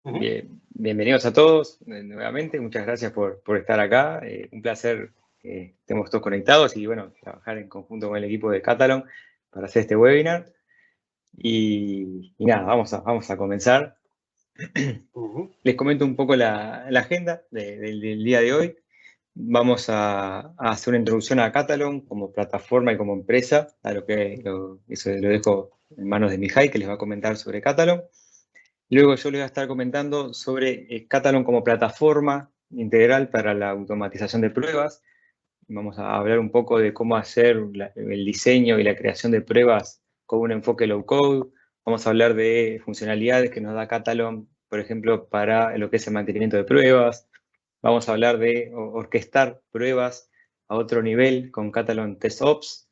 Ujú. Bienvenidos a todos nuevamente, muchas gracias por estar acá. Un placer que estemos todos conectados y bueno, trabajar en conjunto con el equipo de Catalon para hacer este webinar. Y nada, vamos a comenzar. Ujú. Les comento un poco la agenda del día de hoy. Vamos a hacer una introducción a Catalon como plataforma y como empresa, a eso lo dejo en manos de Mihai, que les va a comentar sobre Catalon. Luego yo les voy a estar comentando sobre Catalon como plataforma integral para la automatización de pruebas. Vamos a hablar un poco de cómo hacer el diseño y la creación de pruebas con un enfoque low code. Vamos a hablar de funcionalidades que nos da Catalon, por ejemplo, para lo que es el mantenimiento de pruebas. Vamos a hablar de orquestar pruebas a otro nivel con Catalon TestOps.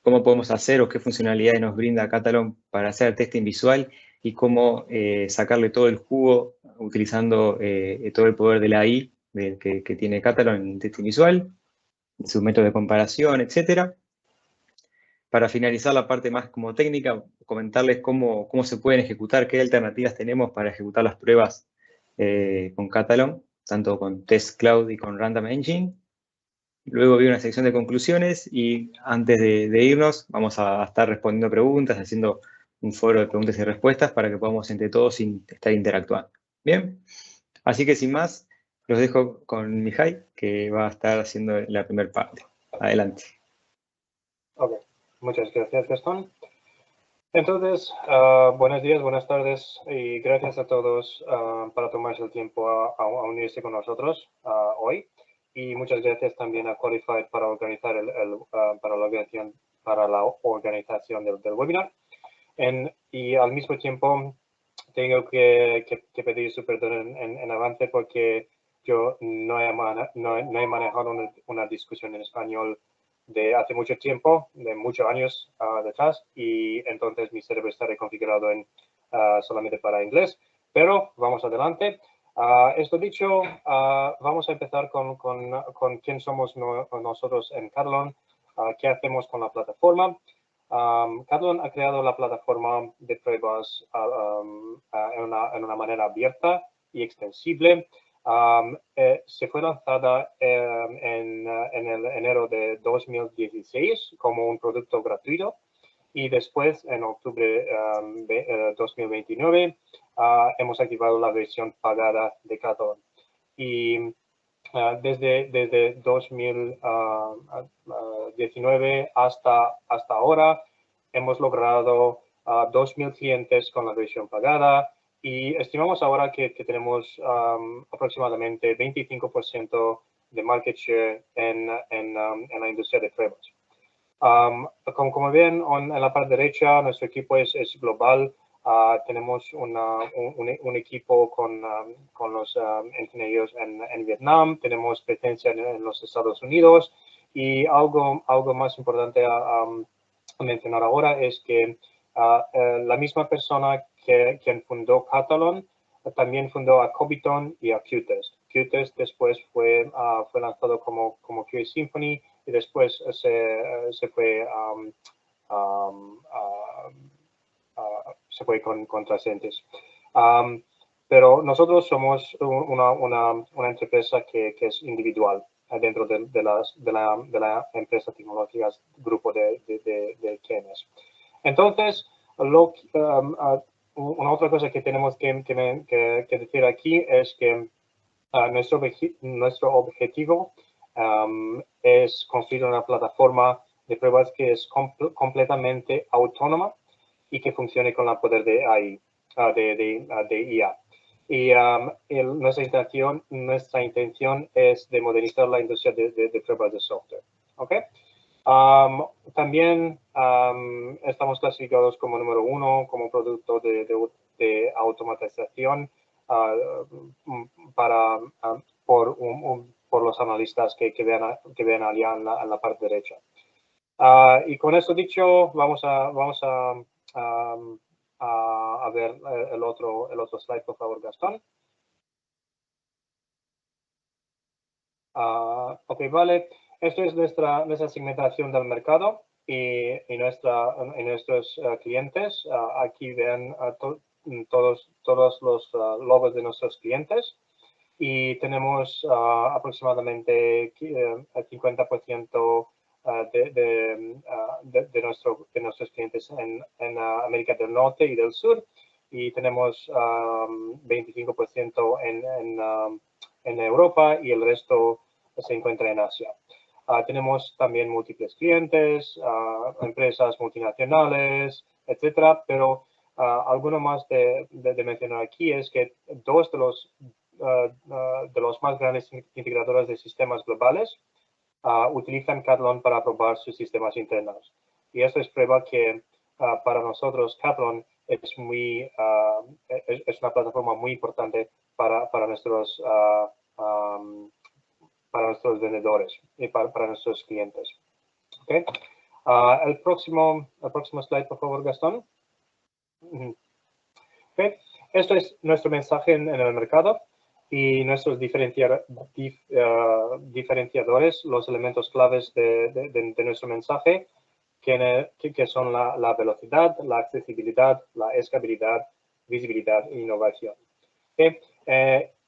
Cómo podemos hacer o qué funcionalidades nos brinda Catalon para hacer testing visual y cómo sacarle todo el jugo utilizando todo el poder de la AI que tiene Catalan en testing visual, sus métodos de comparación, etcétera. Para finalizar la parte más como técnica, comentarles cómo se pueden ejecutar, qué alternativas tenemos para ejecutar las pruebas con Catalan, tanto con Test Cloud y con Random Engine. Luego vi una sección de conclusiones y antes de irnos vamos a estar respondiendo preguntas, haciendo un foro de preguntas y respuestas para que podamos entre todos estar interactuando. Bien, así que sin más, los dejo con Mihai, que va a estar haciendo la primera parte. Adelante. Ok, muchas gracias, Gastón. Entonces, buenos días, buenas tardes y gracias a todos para tomarse el tiempo a unirse con nosotros hoy. Y muchas gracias también a Qualified para organizar para la organización del webinar. Y al mismo tiempo, tengo que pedir su perdón en avance porque yo no he manejado una discusión en español de hace mucho tiempo, de muchos años detrás, y entonces mi cerebro está reconfigurado solamente para inglés. Pero vamos adelante. Esto dicho, vamos a empezar con quién somos nosotros en Catalon, qué hacemos con la plataforma. Catalon ha creado la plataforma de pruebas en una manera abierta y extensible. Se fue lanzada en el enero de 2016 como un producto gratuito y después en octubre de 2029 hemos activado la versión pagada de Catalon. Y desde 2019 hasta ahora hemos logrado 2.000 clientes con la versión pagada y estimamos ahora que tenemos aproximadamente 25% de market share en la industria de pruebas. Como ven en la parte derecha, nuestro equipo es global. Tenemos un equipo con los ingenieros en Vietnam, tenemos presencia en los Estados Unidos y algo más importante a mencionar ahora es que la misma persona quien fundó Catalon también fundó a Cobiton y a Qtest. Qtest después fue lanzado como QA Symphony y después se fue se fue con Trascendis. Pero nosotros somos una empresa que es individual dentro de la empresa tecnológica, grupo de quienes. Entonces, una otra cosa que tenemos que decir aquí es que nuestro objetivo es construir una plataforma de pruebas que es completamente autónoma y que funcione con el poder de AI, de IA. Y nuestra intención es de modernizar la industria de pruebas de software. ¿Okay? También estamos clasificados como número 1 como producto de automatización por los analistas que vean allá en la parte derecha. Y con esto dicho, vamos a ver el otro slide, por favor, Gastón. Ok, vale. Esto es nuestra segmentación del mercado y nuestros clientes. Aquí ven todos los logos de nuestros clientes y tenemos aproximadamente 50% de nuestros clientes en América del Norte y del Sur y tenemos 25% en Europa y el resto se encuentra en Asia. Tenemos también múltiples clientes, empresas multinacionales, etcétera, pero alguno más de mencionar aquí es que dos de los más grandes integradores de sistemas globales utilizan Catalon para probar sus sistemas internos. Y esto es prueba que para nosotros Catalon es una plataforma muy importante para nuestros vendedores y para nuestros clientes. ¿Okay? El próximo slide, por favor, Gastón. Okay. Esto es nuestro mensaje en el mercado y nuestros diferenciadores, los elementos claves de nuestro mensaje, que son la velocidad, la accesibilidad, la escalabilidad, visibilidad e innovación. Okay.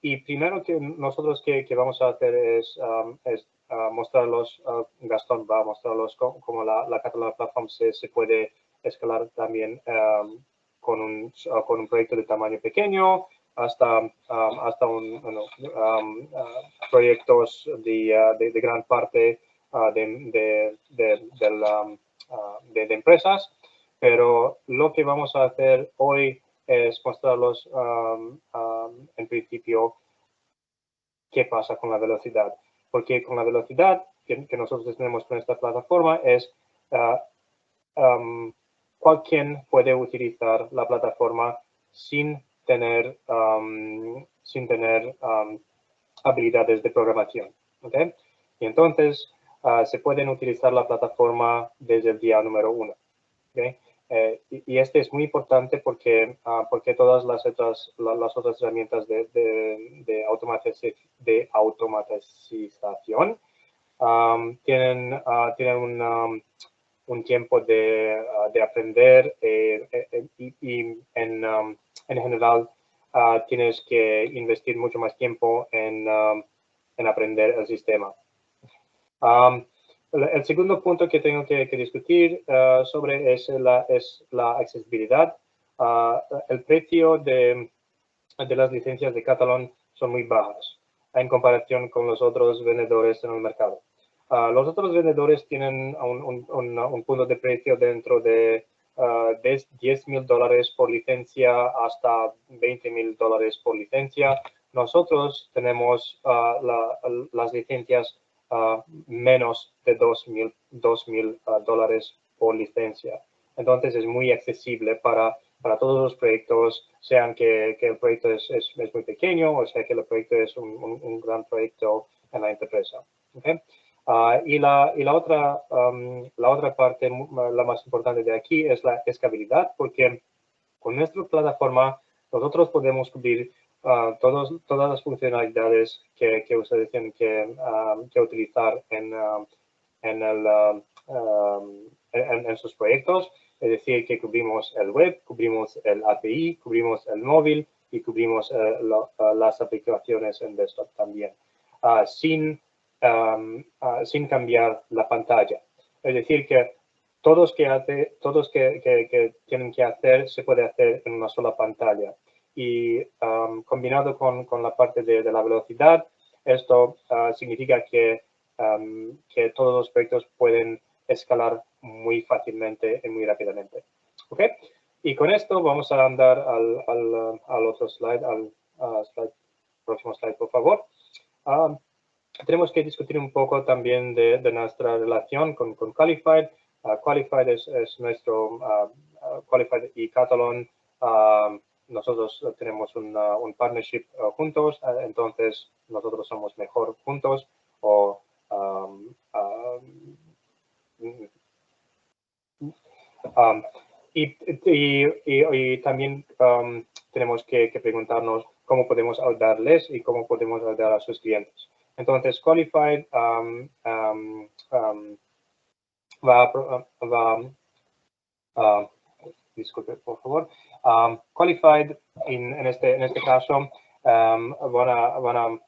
Y primero que nosotros que vamos a hacer es mostrarlos, Gastón va a mostrarlos cómo la Catalan Platform se puede escalar también con un proyecto de tamaño pequeño hasta proyectos de gran parte de empresas. Pero lo que vamos a hacer hoy es mostrarlos en principio qué pasa con la velocidad. Porque con la velocidad que nosotros tenemos con esta plataforma es cualquiera puede utilizar la plataforma sin tener habilidades de programación. ¿Okay? Y entonces se pueden utilizar la plataforma desde el día número 1. ¿Okay? Y este es muy importante porque todas las otras herramientas de automatización tienen un tiempo de aprender y en general tienes que invertir mucho más tiempo en aprender el sistema. El segundo punto que tengo que discutir sobre es la accesibilidad. El precio de las licencias de Catalan son muy bajas en comparación con los otros vendedores en el mercado. Los otros vendedores tienen un punto de precio dentro de $10,000 por licencia hasta $20,000 por licencia. Nosotros tenemos las licencias menos de $2,000 por licencia. Entonces es muy accesible para todos los proyectos, sean que el proyecto es muy pequeño o sea que el proyecto es un gran proyecto en la empresa. ¿Okay? Y la otra parte, la más importante de aquí, es la escalabilidad, porque con nuestra plataforma nosotros podemos cubrir todas las funcionalidades que ustedes tienen que utilizar en sus proyectos. Es decir, que cubrimos el web, cubrimos el API, cubrimos el móvil y cubrimos las aplicaciones en desktop también, sin cambiar la pantalla. Es decir, que todos que tienen que hacer se puede hacer en una sola pantalla. Y combinado con la parte de la velocidad, esto significa que todos los proyectos pueden escalar muy fácilmente y muy rápidamente. ¿Okay? Y con esto vamos a andar al otro slide, próximo slide, por favor. Tenemos que discutir un poco también de nuestra relación con Qualified. Qualified es nuestro Qualified y Catalan. Nosotros tenemos un partnership juntos, entonces nosotros somos mejor juntos. Y también tenemos que preguntarnos cómo podemos ayudarles y cómo podemos ayudar a sus clientes. Entonces, Qualified disculpe, por favor. Qualified, en este caso, van a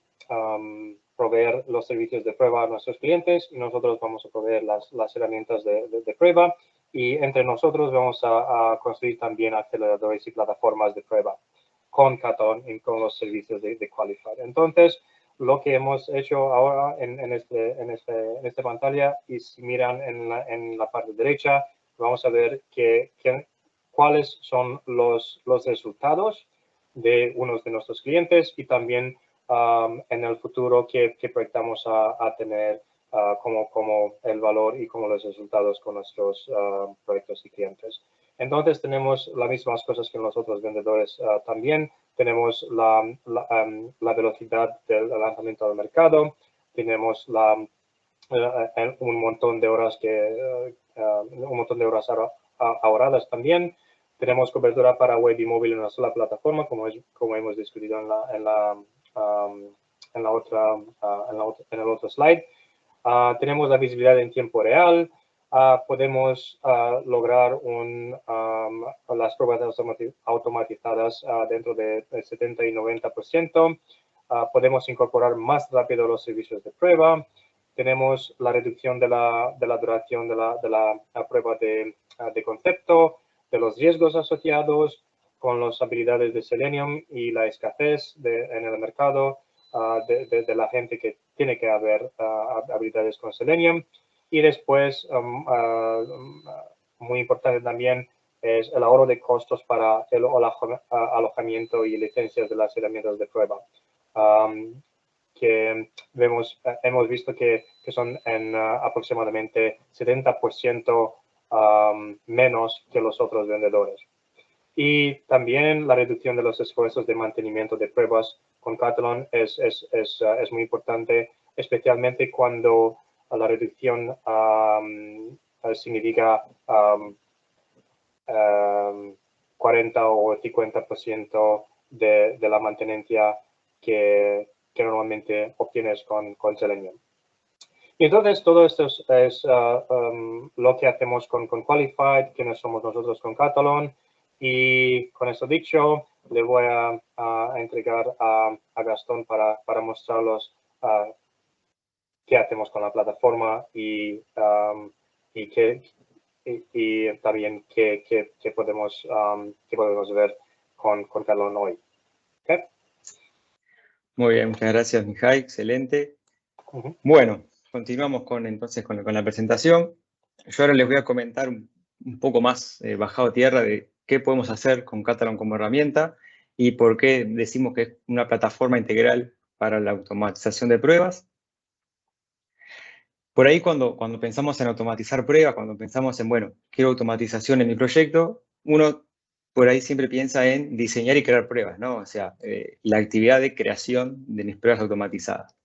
proveer los servicios de prueba a nuestros clientes y nosotros vamos a proveer las herramientas de prueba, y entre nosotros vamos a construir también aceleradores y plataformas de prueba con Catalon y con los servicios de Qualified. Entonces, lo que hemos hecho ahora en esta pantalla, y si miran en la parte derecha, vamos a ver cuáles son los resultados de unos de nuestros clientes, y también en el futuro que proyectamos a tener como el valor y como los resultados con nuestros proyectos y clientes. Entonces tenemos las mismas cosas que los otros vendedores también. Tenemos la velocidad del lanzamiento al mercado, tenemos un montón de horas ahorradas también. Tenemos cobertura para web y móvil en una sola plataforma, como hemos discutido en el otro slide. Tenemos la visibilidad en tiempo real. Podemos lograr las pruebas automatizadas dentro de 70 y 90%. Podemos incorporar más rápido los servicios de prueba. Tenemos la reducción de la duración de la prueba de concepto, de los riesgos asociados con las habilidades de Selenium y la escasez en el mercado de la gente que tiene que haber habilidades con Selenium. Y después, muy importante también, es el ahorro de costos para el alojamiento y licencias de las herramientas de prueba, que hemos visto que son en aproximadamente 70% menos que los otros vendedores. Y también la reducción de los esfuerzos de mantenimiento de pruebas con Catalon es muy importante, especialmente cuando la reducción significa 40 o 50% de la mantenencia que normalmente obtienes con Selenium. Y entonces todo esto es lo que hacemos con Qualified, quienes somos nosotros con Catalon. Y con eso dicho, le voy a entregar a Gastón para mostrarlos qué hacemos con la plataforma y también qué podemos ver con Catalon hoy. ¿Okay? Muy bien, muchas gracias, Mihai, excelente. Bueno, continuamos entonces con la presentación. Yo ahora les voy a comentar un poco más bajado a tierra de qué podemos hacer con Catalon como herramienta y por qué decimos que es una plataforma integral para la automatización de pruebas. Por ahí cuando pensamos en automatizar pruebas, cuando pensamos en, bueno, quiero automatización en mi proyecto, uno por ahí siempre piensa en diseñar y crear pruebas, ¿no? O sea, la actividad de creación de mis pruebas automatizadas.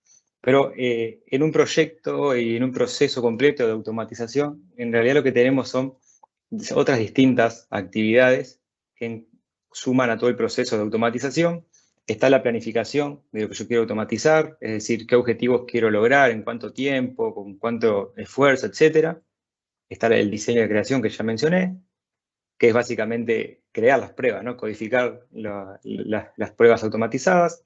Pero en un proyecto y en un proceso completo de automatización, en realidad lo que tenemos son otras distintas actividades que suman a todo el proceso de automatización. Está la planificación de lo que yo quiero automatizar, es decir, qué objetivos quiero lograr, en cuánto tiempo, con cuánto esfuerzo, etc. Está el diseño de creación que ya mencioné, que es básicamente crear las pruebas, ¿no? Codificar las pruebas automatizadas.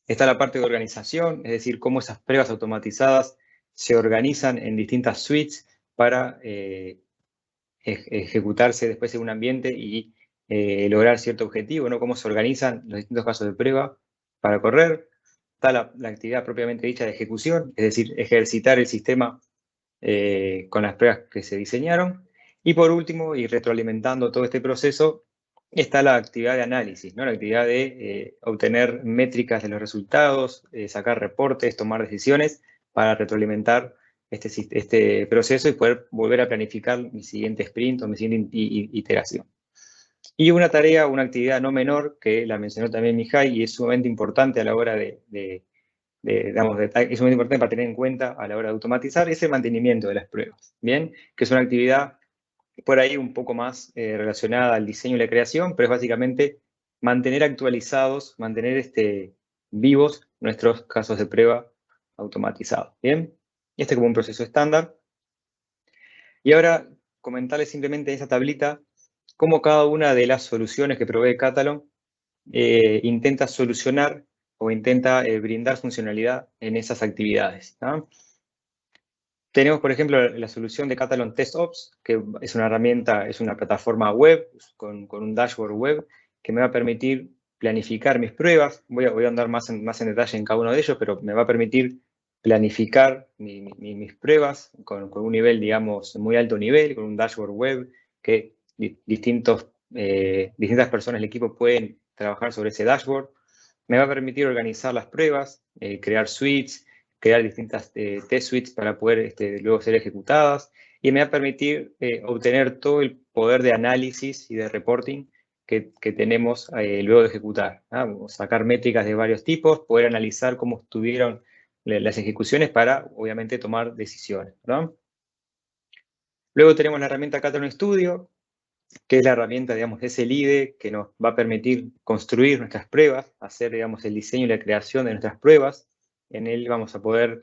Está la parte de organización, es decir, cómo esas pruebas automatizadas se organizan en distintas suites para ejecutarse después en un ambiente y lograr cierto objetivo, ¿no? Cómo se organizan los distintos casos de prueba para correr. Está la actividad propiamente dicha de ejecución, es decir, ejercitar el sistema con las pruebas que se diseñaron. Y por último, y retroalimentando todo este proceso, está la actividad de análisis, ¿no? La actividad de obtener métricas de los resultados, sacar reportes, tomar decisiones para retroalimentar este proceso y poder volver a planificar mi siguiente sprint o mi siguiente iteración. Y una tarea, una actividad no menor, que la mencionó también Mihai y es sumamente importante a la hora es sumamente importante para tener en cuenta a la hora de automatizar, es el mantenimiento de las pruebas, ¿bien? Que es una actividad por ahí un poco más relacionada al diseño y la creación, pero es básicamente mantener actualizados, mantener vivos nuestros casos de prueba automatizados, ¿bien? Este es como un proceso estándar. Y ahora comentarles simplemente esa tablita cómo cada una de las soluciones que provee Catalon intenta solucionar o intenta brindar funcionalidad en esas actividades, ¿no? Tenemos, por ejemplo, la solución de Catalon TestOps, que es una herramienta, es una plataforma web con un dashboard web que me va a permitir planificar mis pruebas. Voy a andar más en detalle en cada uno de ellos, pero me va a permitir planificar mis pruebas con un nivel, digamos, muy alto nivel, con un dashboard web que distintas personas del equipo pueden trabajar sobre ese dashboard. Me va a permitir organizar las pruebas, crear suites, crear distintas test suites para poder luego ser ejecutadas, y me va a permitir obtener todo el poder de análisis y de reporting que tenemos luego de ejecutar, ¿no? Sacar métricas de varios tipos, poder analizar cómo estuvieron las ejecuciones para, obviamente, tomar decisiones, ¿no? Luego tenemos la herramienta Catalon Studio, que es la herramienta, digamos, es el IDE que nos va a permitir construir nuestras pruebas, hacer, digamos, el diseño y la creación de nuestras pruebas. En él vamos a poder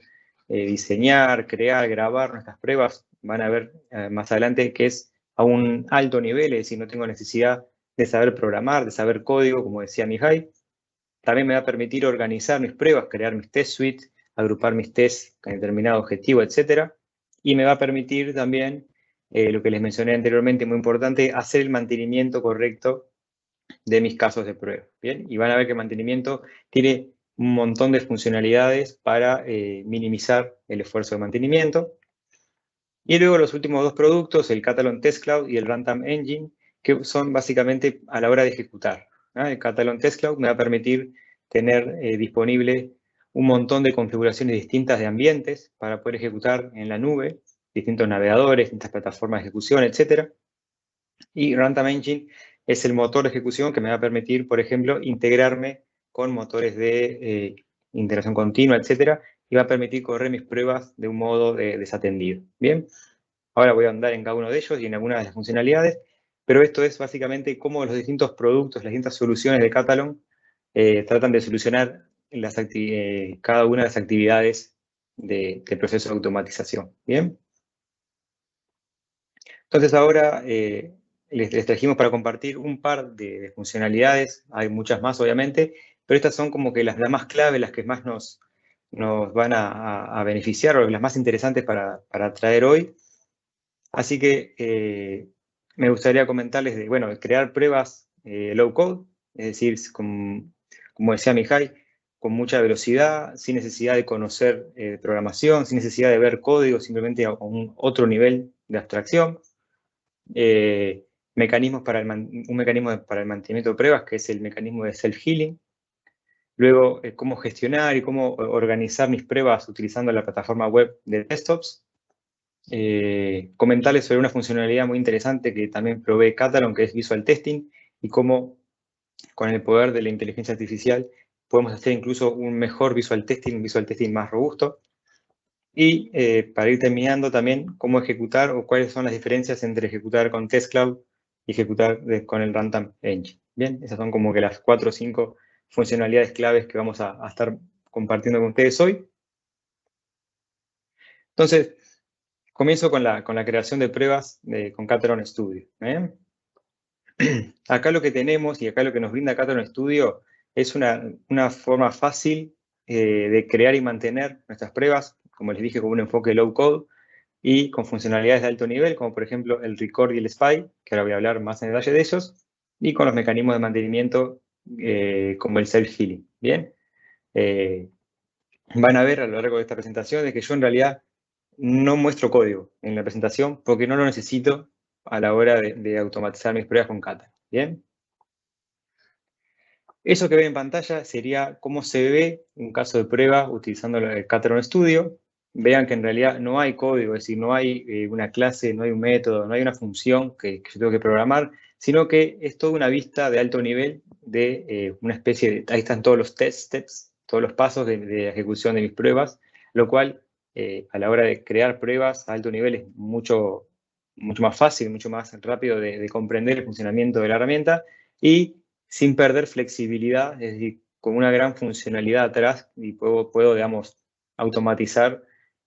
diseñar, crear, grabar nuestras pruebas. Van a ver más adelante que es a un alto nivel, es decir, no tengo necesidad de saber programar, de saber código, como decía Mihai. También me va a permitir organizar mis pruebas, crear mis test suites, agrupar mis tests con determinado objetivo, etc. Y me va a permitir también, lo que les mencioné anteriormente, muy importante, hacer el mantenimiento correcto de mis casos de prueba. ¿Bien? Y van a ver que el mantenimiento tiene un montón de funcionalidades para minimizar el esfuerzo de mantenimiento. Y luego los últimos dos productos, el Catalon Test Cloud y el Runtime Engine, que son básicamente a la hora de ejecutar, ¿no? El Catalon Test Cloud me va a permitir tener disponible un montón de configuraciones distintas de ambientes para poder ejecutar en la nube, distintos navegadores, distintas plataformas de ejecución, etc. Y Runtime Engine es el motor de ejecución que me va a permitir, por ejemplo, integrarme con motores de integración continua, etc. Y va a permitir correr mis pruebas de un modo desatendido. Bien, ahora voy a andar en cada uno de ellos y en algunas de las funcionalidades, pero esto es básicamente cómo los distintos productos, las distintas soluciones de Catalon tratan de solucionar cada una de las actividades del proceso de automatización. Bien. Entonces ahora les trajimos para compartir un par de funcionalidades, hay muchas más obviamente, pero estas son como que las más clave, las que más nos van a beneficiar, o las más interesantes para traer hoy. Así que me gustaría comentarles de, bueno, crear pruebas low code, es decir, como decía Mihai, con mucha velocidad, sin necesidad de conocer programación, sin necesidad de ver código, simplemente a un otro nivel de abstracción. Un mecanismo para el mantenimiento de pruebas, que es el mecanismo de self-healing. Luego, cómo gestionar y cómo organizar mis pruebas utilizando la plataforma web de desktops. Comentarles sobre una funcionalidad muy interesante que también provee Catalon, que es Visual Testing, y cómo con el poder de la inteligencia artificial podemos hacer incluso un mejor Visual Testing más robusto. Y para ir terminando también, cómo ejecutar o cuáles son las diferencias entre ejecutar con Test Cloud y ejecutar con el Runtime Engine. Bien, esas son como que las 4 o 5 funcionalidades claves que vamos a estar compartiendo con ustedes hoy. Entonces, comienzo con la creación de pruebas con Catalon Studio. Acá lo que tenemos y acá lo que nos brinda Catalon Studio es una forma fácil de crear y mantener nuestras pruebas, como les dije, con un enfoque low code y con funcionalidades de alto nivel, como por ejemplo el record y el spy, que ahora voy a hablar más en detalle de ellos, y con los mecanismos de mantenimiento como el self-healing. Bien, van a ver a lo largo de esta presentación de que yo en realidad no muestro código en la presentación porque no lo necesito a la hora de automatizar mis pruebas con Catalon. Bien. Eso que ven en pantalla sería cómo se ve un caso de prueba utilizando el Catalon Studio. Vean que en realidad no hay código, es decir, no hay una clase, no hay un método, no hay una función que yo tengo que programar, sino que es toda una vista de alto nivel de una especie de... Ahí están todos los test steps, todos los pasos de ejecución de mis pruebas, lo cual a la hora de crear pruebas a alto nivel es mucho más fácil, mucho más rápido de comprender el funcionamiento de la herramienta y sin perder flexibilidad, es decir, con una gran funcionalidad atrás y puedo digamos, automatizar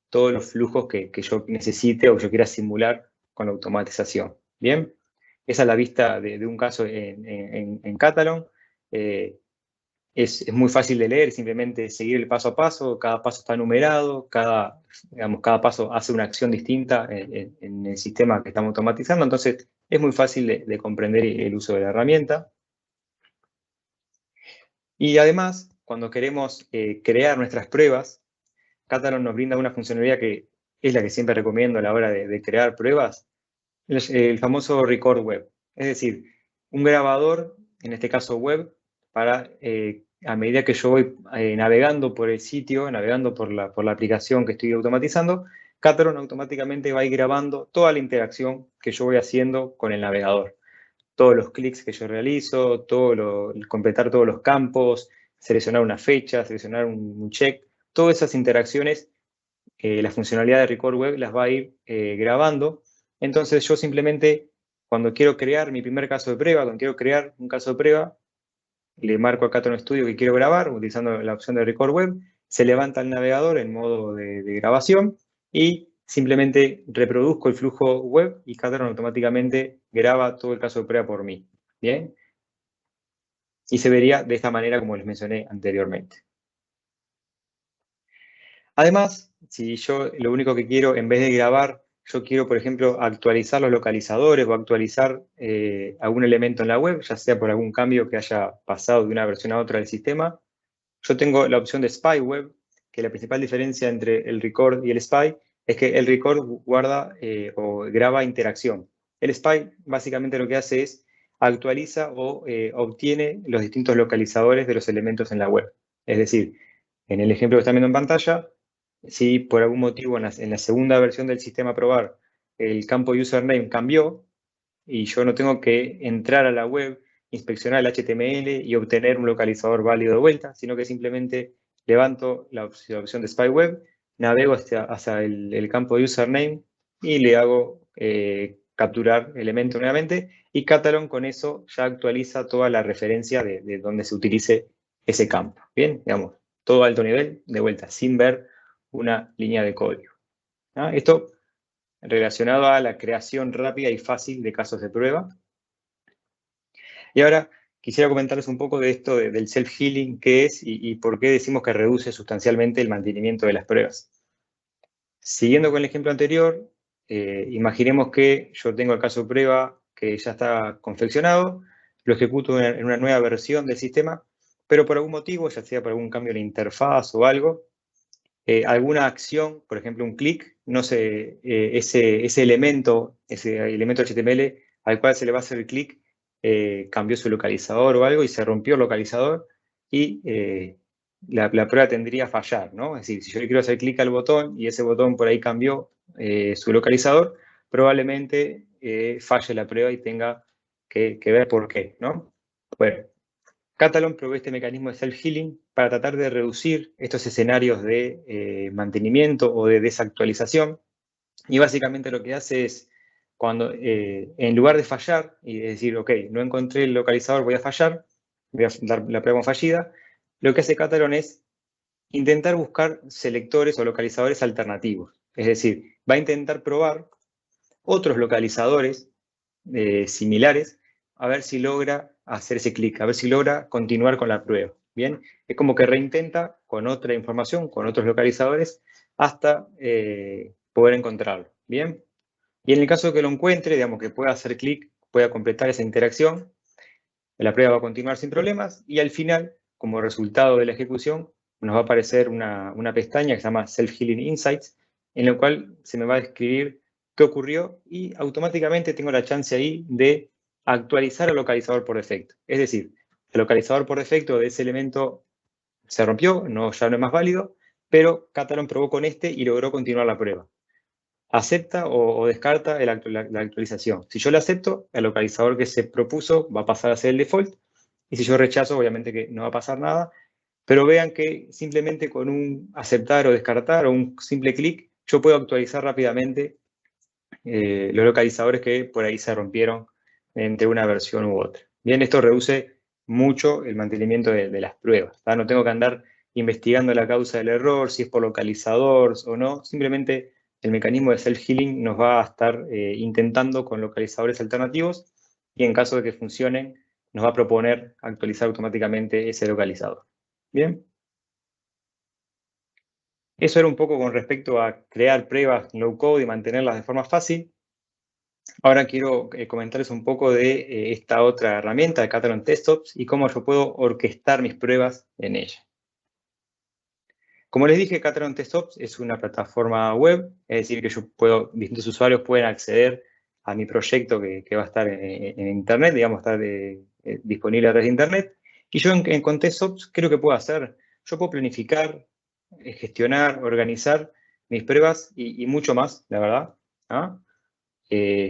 todos los flujos que yo necesite o yo quiera simular con la automatización. Bien, Esa es la vista de un caso en Catalon. Es muy fácil de leer, simplemente seguir el paso a paso, cada paso está numerado, cada paso hace una acción distinta en el sistema que estamos automatizando, entonces es muy fácil de comprender el uso de la herramienta. Y además, cuando queremos crear nuestras pruebas, Catalon nos brinda una funcionalidad que es la que siempre recomiendo a la hora de crear pruebas, el famoso Record Web. Es decir, un grabador, en este caso web, para a medida que yo voy navegando por el sitio, navegando por la aplicación que estoy automatizando, Catalon automáticamente va a ir grabando toda la interacción que yo voy haciendo con el navegador. Todos los clics que yo realizo, completar todos los campos, seleccionar una fecha, seleccionar un check, todas esas interacciones, la funcionalidad de Record Web las va a ir grabando. Entonces yo simplemente, cuando quiero crear mi primer caso de prueba, cuando quiero crear un caso de prueba, le marco a Catalon Studio que quiero grabar, utilizando la opción de Record Web, se levanta el navegador en modo de grabación y simplemente reproduzco el flujo web y Catalon automáticamente graba todo el caso de prueba por mí. ¿Bien? Y se vería de esta manera como les mencioné anteriormente. Además, si yo lo único que quiero, en vez de grabar, yo quiero, por ejemplo, actualizar los localizadores o actualizar algún elemento en la web, ya sea por algún cambio que haya pasado de una versión a otra del sistema, yo tengo la opción de Spy Web, que la principal diferencia entre el Record y el Spy es que el Record guarda o graba interacción. El Spy básicamente lo que hace es actualiza o obtiene los distintos localizadores de los elementos en la web. Es decir, en el ejemplo que están viendo en pantalla, si por algún motivo en la segunda versión del sistema a probar el campo username cambió y yo no tengo que entrar a la web, inspeccionar el HTML y obtener un localizador válido de vuelta, sino que simplemente levanto la opción de Spy Web, navego hacia el campo de username y le hago capturar elemento nuevamente y Catalon con eso ya actualiza toda la referencia de donde se utilice ese campo. Bien, digamos, todo alto nivel, de vuelta, sin ver una línea de código. ¿Ah? Esto relacionado a la creación rápida y fácil de casos de prueba. Y ahora quisiera comentarles un poco de esto del self-healing, qué es y por qué decimos que reduce sustancialmente el mantenimiento de las pruebas. Siguiendo con el ejemplo anterior, imaginemos que yo tengo el caso de prueba que ya está confeccionado, lo ejecuto en una nueva versión del sistema, pero por algún motivo, ya sea por algún cambio en la interfaz o algo, alguna acción, por ejemplo un clic, no sé, ese elemento HTML al cual se le va a hacer el clic, cambió su localizador o algo y se rompió el localizador y la prueba tendría a fallar, ¿no? Es decir, si yo le quiero hacer clic al botón y ese botón por ahí cambió su localizador, probablemente falle la prueba y tenga que ver por qué, ¿no? Bueno, Catalon provee este mecanismo de self-healing para tratar de reducir estos escenarios de mantenimiento o de desactualización. Y básicamente lo que hace es, cuando en lugar de fallar y decir, ok, no encontré el localizador, voy a fallar, voy a dar la prueba como fallida, lo que hace Catalon es intentar buscar selectores o localizadores alternativos. Es decir, va a intentar probar otros localizadores similares, a ver si logra hacer ese clic, a ver si logra continuar con la prueba. Bien, es como que reintenta con otra información, con otros localizadores, hasta poder encontrarlo. Bien, y en el caso de que lo encuentre, digamos que pueda hacer clic, pueda completar esa interacción, la prueba va a continuar sin problemas y al final, como resultado de la ejecución, nos va a aparecer una pestaña que se llama Self-Healing Insights, en la cual se me va a describir qué ocurrió y automáticamente tengo la chance ahí de actualizar el localizador por defecto. Es decir, el localizador por defecto de ese elemento se rompió, ya no es más válido, pero Catalon probó con este y logró continuar la prueba. Acepta o descarta la actualización. Si yo la acepto, el localizador que se propuso va a pasar a ser el default, y si yo rechazo, obviamente que no va a pasar nada, pero vean que simplemente con un aceptar o descartar o un simple clic, yo puedo actualizar rápidamente los localizadores que por ahí se rompieron entre una versión u otra. Bien, esto reduce mucho el mantenimiento de las pruebas. ¿tá? No tengo que andar investigando la causa del error, si es por localizador o no, simplemente el mecanismo de self-healing nos va a estar intentando con localizadores alternativos y en caso de que funcionen, nos va a proponer actualizar automáticamente ese localizador. Bien. Eso era un poco con respecto a crear pruebas low code y mantenerlas de forma fácil. Ahora quiero comentarles un poco de esta otra herramienta de Catalon Test Ops y cómo yo puedo orquestar mis pruebas en ella. Como les dije, Catalon Test Ops es una plataforma web, es decir, que distintos usuarios pueden acceder a mi proyecto que va a estar en Internet, digamos, estar disponible a través de Internet. Y yo con Test Ops, ¿qué es lo que puedo hacer? Yo puedo planificar, gestionar, organizar mis pruebas y mucho más, la verdad. ¿Ah?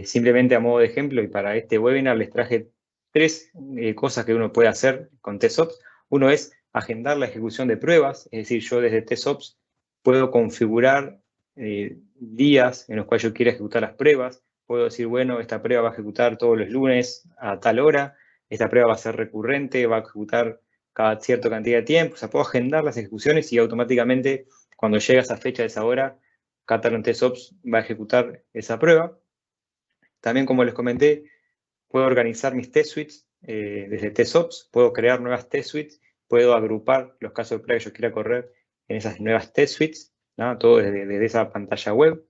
Simplemente a modo de ejemplo, y para este webinar les traje 3 cosas que uno puede hacer con TestOps. Uno es agendar la ejecución de pruebas, es decir, yo desde TestOps puedo configurar días en los cuales yo quiera ejecutar las pruebas. Puedo decir, bueno, esta prueba va a ejecutar todos los lunes a tal hora, esta prueba va a ser recurrente, va a ejecutar cada cierta cantidad de tiempo. O sea, puedo agendar las ejecuciones y automáticamente, cuando llega esa fecha, esa hora, Catalon TestOps va a ejecutar esa prueba. También, como les comenté, puedo organizar mis test suites desde TestOps, puedo crear nuevas test suites, puedo agrupar los casos de prueba que yo quiera correr en esas nuevas test suites, ¿no? Todo desde esa pantalla web.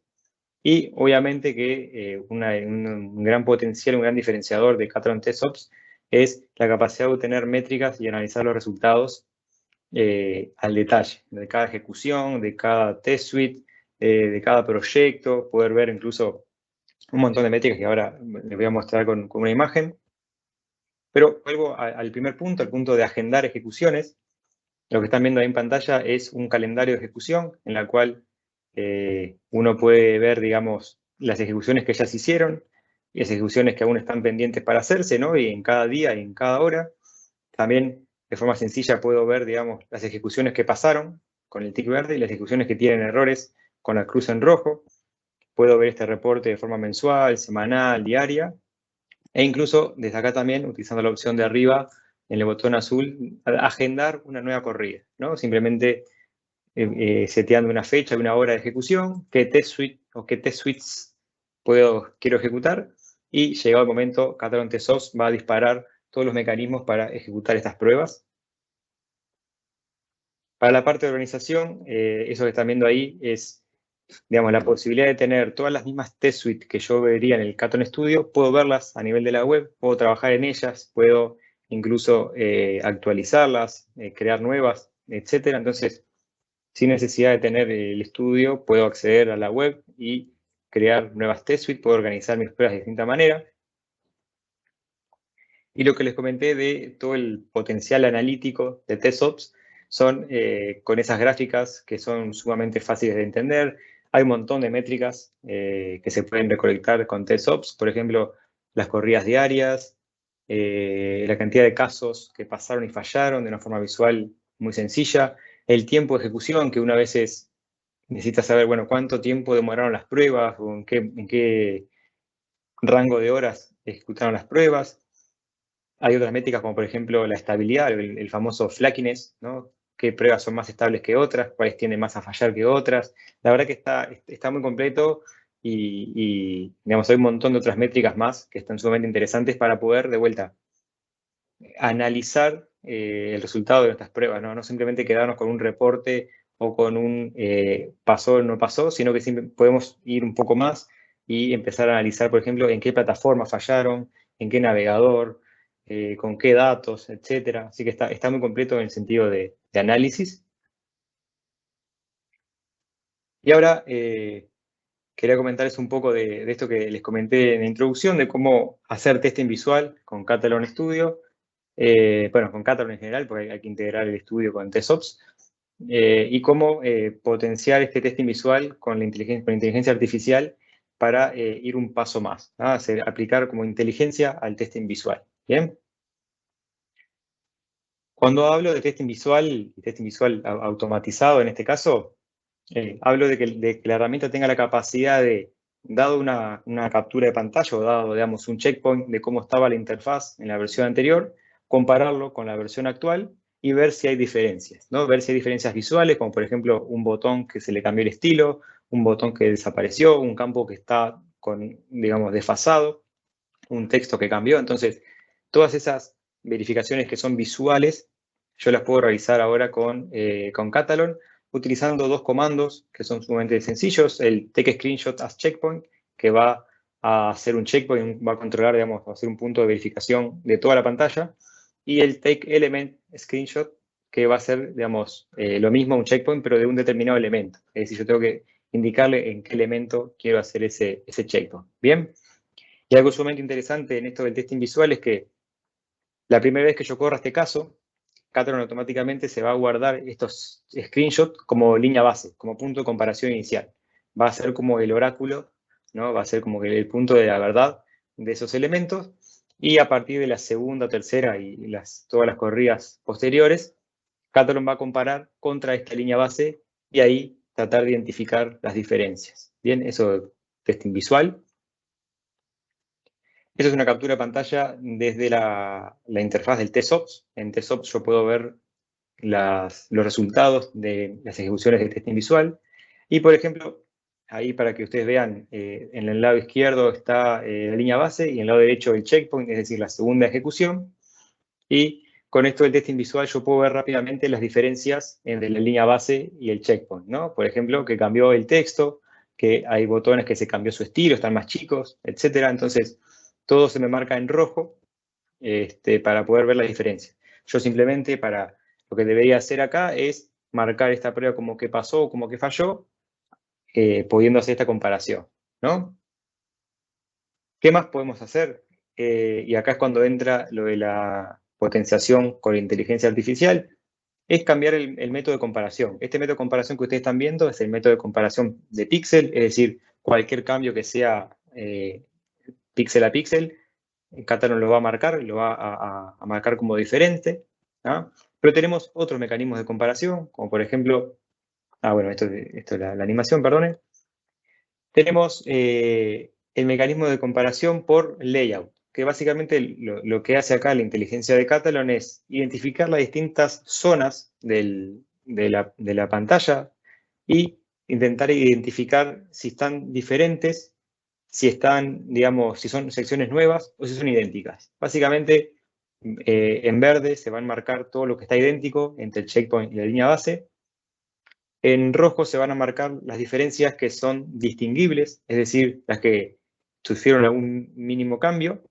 Y obviamente que un gran potencial, un gran diferenciador de Catalon TestOps es la capacidad de obtener métricas y analizar los resultados al detalle, de cada ejecución, de cada test suite, de cada proyecto, poder ver incluso un montón de métricas que ahora les voy a mostrar con una imagen. Pero vuelvo al primer punto, al punto de agendar ejecuciones. Lo que están viendo ahí en pantalla es un calendario de ejecución en la cual uno puede ver, digamos, las ejecuciones que ya se hicieron y las ejecuciones que aún están pendientes para hacerse, ¿no? Y en cada día y en cada hora. También, de forma sencilla, puedo ver, digamos, las ejecuciones que pasaron con el tic verde y las ejecuciones que tienen errores con la cruz en rojo. Puedo ver este reporte de forma mensual, semanal, diaria, e incluso desde acá también, utilizando la opción de arriba, en el botón azul, agendar una nueva corrida, ¿no? Simplemente seteando una fecha y una hora de ejecución, qué test suite o qué test suites quiero ejecutar, y llegado el momento, Catalon TestOps va a disparar todos los mecanismos para ejecutar estas pruebas. Para la parte de organización, eso que están viendo ahí es, digamos, la posibilidad de tener todas las mismas test suites que yo vería en el Catalon Studio, puedo verlas a nivel de la web, puedo trabajar en ellas, puedo incluso actualizarlas, crear nuevas, etcétera. Entonces, sin necesidad de tener el estudio, puedo acceder a la web y crear nuevas test suites, puedo organizar mis pruebas de distinta manera. Y lo que les comenté de todo el potencial analítico de TestOps son con esas gráficas que son sumamente fáciles de entender. Hay un montón de métricas que se pueden recolectar con TestOps, por ejemplo, las corridas diarias, la cantidad de casos que pasaron y fallaron de una forma visual muy sencilla, el tiempo de ejecución, que una vez necesita saber, bueno, cuánto tiempo demoraron las pruebas o en qué rango de horas ejecutaron las pruebas. Hay otras métricas como por ejemplo la estabilidad, el famoso flakiness, ¿no? Qué pruebas son más estables que otras, cuáles tienden más a fallar que otras. La verdad que está muy completo y digamos, hay un montón de otras métricas más que están sumamente interesantes para poder, de vuelta, analizar el resultado de nuestras pruebas, ¿no? No simplemente quedarnos con un reporte o con un pasó o no pasó, sino que siempre podemos ir un poco más y empezar a analizar, por ejemplo, en qué plataforma fallaron, en qué navegador, con qué datos, etcétera. Así que está muy completo en el sentido de análisis. Y ahora quería comentarles un poco de esto que les comenté en la introducción, de cómo hacer testing visual con Catalon Studio. Bueno, con Catalon en general, porque hay que integrar el estudio con TestOps. Y cómo potenciar este testing visual con la inteligencia artificial para ir un paso más, ¿no? Aplicar como inteligencia al testing visual. ¿Bien? Cuando hablo de testing visual, y testing visual automatizado en este caso, hablo de que la herramienta tenga la capacidad de, dado una captura de pantalla o dado, digamos, un checkpoint de cómo estaba la interfaz en la versión anterior, compararlo con la versión actual y ver si hay diferencias, ¿no? Ver si hay diferencias visuales, como por ejemplo un botón que se le cambió el estilo, un botón que desapareció, un campo que está digamos, desfasado. un texto que cambió. Entonces, todas esas verificaciones que son visuales, yo las puedo realizar ahora con Catalon, utilizando dos comandos que son sumamente sencillos. El take screenshot as checkpoint, que va a hacer un checkpoint, va a controlar, digamos, va a hacer un punto de verificación de toda la pantalla. Y el take element screenshot, que va a ser, digamos, lo mismo, un checkpoint, pero de un determinado elemento. Es decir, yo tengo que indicarle en qué elemento quiero hacer ese checkpoint. ¿Bien? Y algo sumamente interesante en esto del testing visual es que la primera vez que yo corra este caso, Catalon automáticamente se va a guardar estos screenshots como línea base, como punto de comparación inicial. Va a ser como el oráculo, ¿no? Va a ser como el punto de la verdad de esos elementos. Y a partir de la segunda, tercera y todas las corridas posteriores, Catalon va a comparar contra esta línea base y ahí tratar de identificar las diferencias. Bien, eso es testing visual. Eso es una captura de pantalla desde la interfaz del TSOPS. En TSOPS yo puedo ver los resultados de las ejecuciones de testing visual. Y, por ejemplo, ahí para que ustedes vean, en el lado izquierdo está la línea base y en el lado derecho el checkpoint, es decir, la segunda ejecución. Y con esto del testing visual yo puedo ver rápidamente las diferencias entre la línea base y el checkpoint, ¿no? Por ejemplo, que cambió el texto, que hay botones que se cambió su estilo, están más chicos, etcétera. Entonces, todo se me marca en rojo para poder ver la diferencia. Yo simplemente lo que debería hacer acá es marcar esta prueba como que pasó o como que falló, pudiendo hacer esta comparación, ¿no? ¿Qué más podemos hacer? Y acá es cuando entra lo de la potenciación con inteligencia artificial, es cambiar el método de comparación. Este método de comparación que ustedes están viendo es el método de comparación de píxel, es decir, cualquier cambio que sea píxel a píxel, Catalon lo va a marcar, lo va a marcar como diferente, ¿no? Pero tenemos otros mecanismos de comparación, como por ejemplo, bueno, esto es la animación, perdone. Tenemos el mecanismo de comparación por layout, que básicamente lo que hace acá la inteligencia de Catalon es identificar las distintas zonas de la pantalla y intentar identificar si están diferentes, si están, digamos, si son secciones nuevas o si son idénticas. Básicamente, en verde se va a marcar todo lo que está idéntico entre el checkpoint y la línea base. En rojo se van a marcar las diferencias que son distinguibles, es decir, las que sufrieron algún mínimo cambio.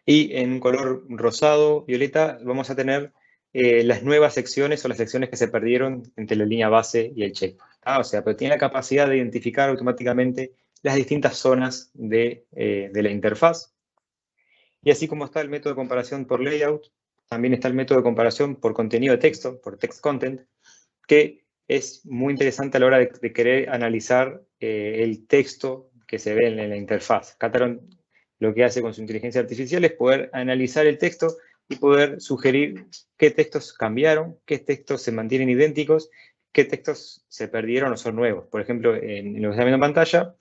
Y en color rosado, violeta, vamos a tener las nuevas secciones o las secciones que se perdieron entre la línea base y el checkpoint. O sea, pero tiene la capacidad de identificar automáticamente las distintas zonas de la interfaz. Y así como está el método de comparación por layout, también está el método de comparación por contenido de texto, por text content, que es muy interesante a la hora de querer analizar el texto que se ve en la interfaz. Catalon lo que hace con su inteligencia artificial es poder analizar el texto y poder sugerir qué textos cambiaron, qué textos se mantienen idénticos, qué textos se perdieron o son nuevos. Por ejemplo, en lo que está viendo en pantalla,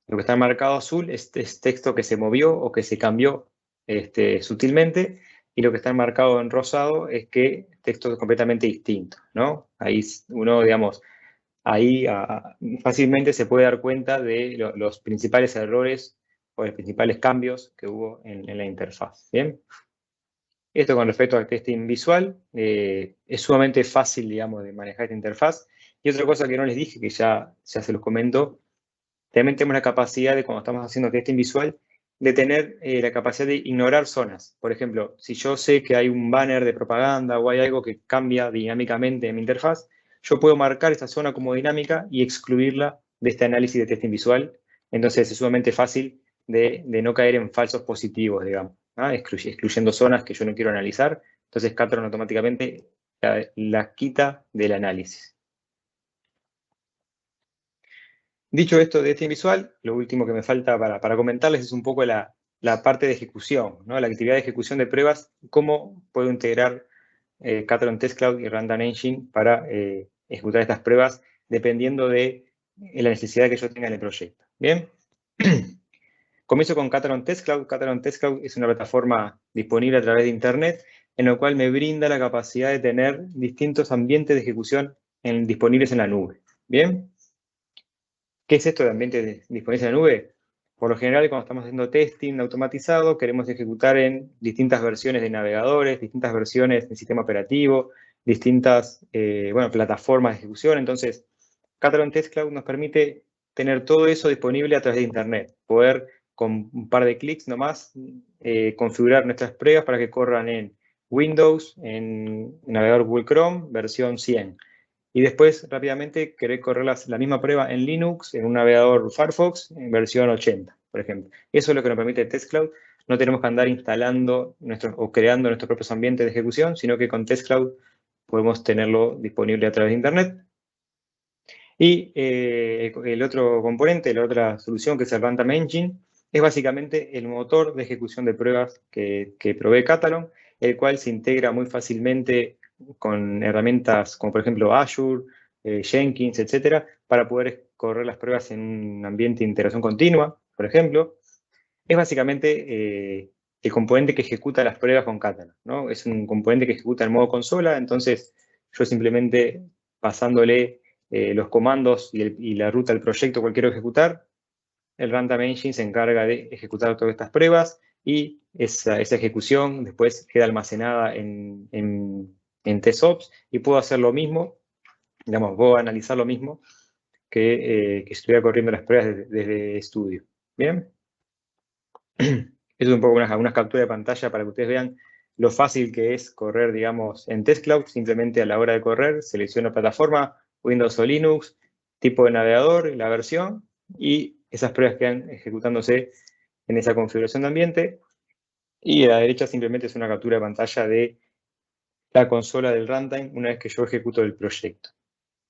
lo que está marcado azul es texto que se movió o que se cambió sutilmente, y lo que está marcado en rosado es que texto es completamente distinto, ¿no? Ahí uno, digamos, ahí fácilmente se puede dar cuenta de los principales errores o los principales cambios que hubo en la interfaz, ¿bien? Esto con respecto al testing visual, es sumamente fácil, digamos, de manejar esta interfaz. Y otra cosa que no les dije, que ya se los comento, también tenemos la capacidad de, cuando estamos haciendo testing visual, de tener la capacidad de ignorar zonas. Por ejemplo, si yo sé que hay un banner de propaganda o hay algo que cambia dinámicamente en mi interfaz, yo puedo marcar esta zona como dinámica y excluirla de este análisis de testing visual. Entonces es sumamente fácil de no caer en falsos positivos, digamos, ¿no? Excluyendo zonas que yo no quiero analizar. Entonces Catalon automáticamente las quita del análisis. Dicho esto de testing visual, lo último que me falta para comentarles es un poco la parte de ejecución, ¿no? La actividad de ejecución de pruebas, cómo puedo integrar Catalon Test Cloud y Random Engine para ejecutar estas pruebas dependiendo de la necesidad que yo tenga en el proyecto. Bien, comienzo con Catalon Test Cloud. Catalon Test Cloud es una plataforma disponible a través de Internet, en la cual me brinda la capacidad de tener distintos ambientes de ejecución disponibles en la nube. Bien. ¿Qué es esto de ambientes disponibles en la nube? Por lo general, cuando estamos haciendo testing automatizado, queremos ejecutar en distintas versiones de navegadores, distintas versiones del sistema operativo, distintas plataformas de ejecución. Entonces, Catalon Test Cloud nos permite tener todo eso disponible a través de Internet, poder con un par de clics nomás configurar nuestras pruebas para que corran en Windows, en navegador Google Chrome, versión 100. Y después, rápidamente, querer correr la misma prueba en Linux, en un navegador Firefox, en versión 80, por ejemplo. Eso es lo que nos permite Test Cloud. No tenemos que andar instalando o creando nuestros propios ambientes de ejecución, sino que con Test Cloud podemos tenerlo disponible a través de Internet. Y el otro componente, la otra solución, que es el Runtime Engine, es básicamente el motor de ejecución de pruebas que provee Catalon, el cual se integra muy fácilmente con herramientas como por ejemplo Azure, Jenkins, etcétera, para poder correr las pruebas en un ambiente de integración continua, por ejemplo. Es básicamente el componente que ejecuta las pruebas con Catalan, ¿no? Es un componente que ejecuta en modo consola, entonces yo simplemente pasándole los comandos y la ruta del proyecto que quiero ejecutar, el Runtime Engine se encarga de ejecutar todas estas pruebas y esa ejecución después queda almacenada en TestOps y puedo hacer lo mismo, digamos, puedo analizar lo mismo que estuviera corriendo las pruebas desde estudio. ¿Bien? Esto es un poco unas capturas de pantalla para que ustedes vean lo fácil que es correr, digamos, en Test Cloud. Simplemente a la hora de correr, selecciono plataforma, Windows o Linux, tipo de navegador, la versión, y esas pruebas quedan ejecutándose en esa configuración de ambiente. Y a la derecha simplemente es una captura de pantalla de la consola del runtime una vez que yo ejecuto el proyecto.